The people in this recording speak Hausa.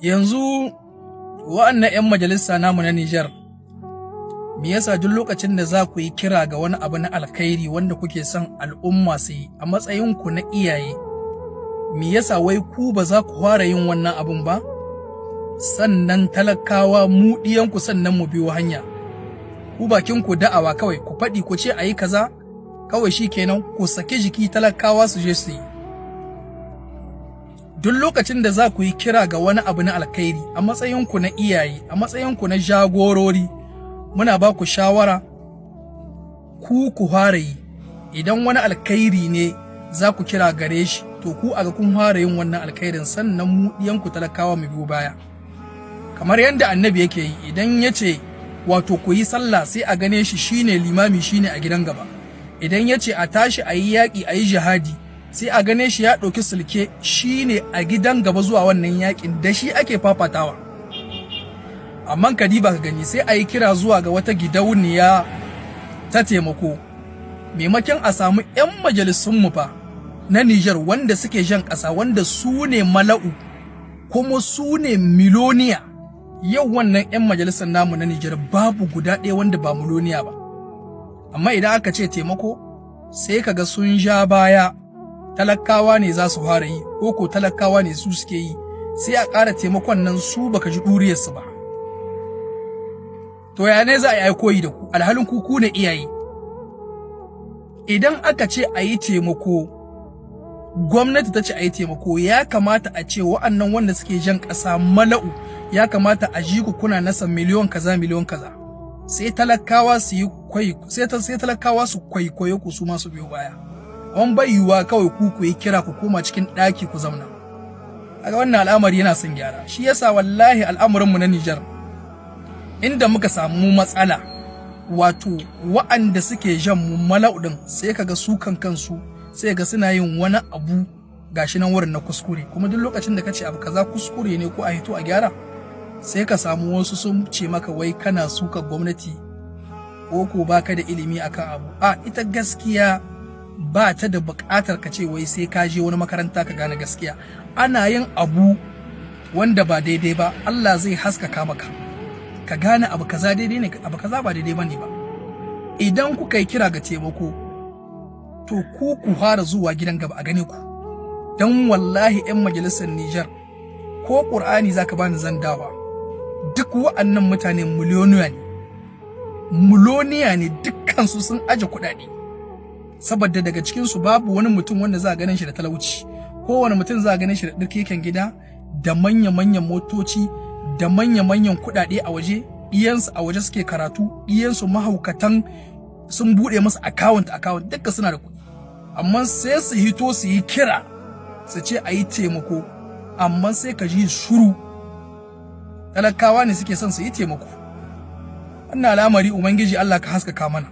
Yanzu wa'annan 'yan majalisa namu na Nijar, me yasa duk lokacin da za ku yi kira ga wani abu na alkhairi wanda kuke son al'umma su yi a matsayinku na iyaye, me yasa wai ku ba za ku fara yin wannan abun ba? Sannan talakawa mu ɗiyanku sannan mu biyo hanya. Ku bakinku da'awa kawai ku faɗi ku ce a yi kaza, kawai shi kenan ku saki jiki talakawa su je su yi. Duk lokacin da za ku yi kira ga wani abu na alkhairi a matsayinku na iyaye, a matsayinku na jagorori, muna ba ku shawara ku fara yi. Idan wani alkhairi ne za ku kira gare shi, to ku aga kun fara yin wannan alkhairin sannan mu ɗiyanku talakawa mu biyo baya. Kamar yadda annabi yake yi, idan ya ce wato ku yi sallah sai a gane shi shine limami shine a gidan gaba. Idan ya ce a tashi a yi yaƙi a yi jihadi, sai a gane shi ya ɗauki sulke shine a gidan gaba zuwa wannan yaƙin da shi ake fafatawa. Amma ka diba ka gani, sai a yi kira zuwa ga wata gidauniya ta taimako, maimakon a samu 'yan majalisunmu fa na Nijar wanda suke jan ƙasa, wanda su ne mala'u kuma su ne miloniya. Yau wannan 'yan majalisar namu na Nijar babu guda ɗaya wanda ba miloniya ba. Amma idan aka ce taimako, sai kaga sun ja baya, talakawa ne za su fara yi, ko talakawa ne su suke yi, sai a ƙara taimakon nan su baka ji ɗuriyarsu ba. To ya ne za a yi koyi da ku, alhalin ku ne iyaye? Idan aka ce a yi taimako, gwamnati ta ce a yi taimako, ya kamata a ce wa'annan wanda suke jan ƙasa mala'u, ya kamata a ji ku kuna nasa miliyon kaza miliyon kaza. Sai talakawa su yi sai talakawa su kwaikwayo ku su masu biyo baya. An bai yiwuwa kawai ku yi kira ku koma cikin ɗaki ku zauna. Kaga wannan al'amari yana son gyara. Shi yasa wallahi al'amuranmu na Nijar, inda muka samu matsala, wato wa'anda suke jan mu mala'udin, sai kaga su kansu sai ga suna yin wani abu gashi nan wurin na kuskure. Kuma duk lokacin da kace abu kaza kuskure ne ko a hito a gyara, sai ka samu wasu sun ce maka wai kana suka gwamnati ko baka da ilimi akan abu. Ita gaskiya ba ta da buƙatar ka ce wai sai ka je wani makaranta ka gane gaskiya. Ana yin abu wanda ba daidai ba, Allah zai haskaka maka ka gane abu kaza daidai ne, abu kaza ba daidai bane ba. Idan kuka yi kira ga taimako, to ku fara zuwa gidan gaba a gane ku. Dan wallahi 'yan majalisar Nijar, ko Qur'ani zaka bani zandawa, duk wa'annan mutane miliyoniya ne dukkan su sun aje kuɗaɗe. Saboda daga cikin su babu wani mutum wanda za a ganin shi da talauci. Kowane mutum za a ganin shi da ɗirkeken gida, da manya-manyan motoci, da manya-manyan kuɗaɗe a waje. Iyansu a waje suke karatu, iyansu mahaukatan sun buɗe musu account duka suna da kuɗi. Amma sai su hito su yi kira su ce a yi taimako, amma sai ka ji shuru. Talakawa ne suke son su yi taimako. Wannan al'amari Ubangiji Allah ka haskaka mana.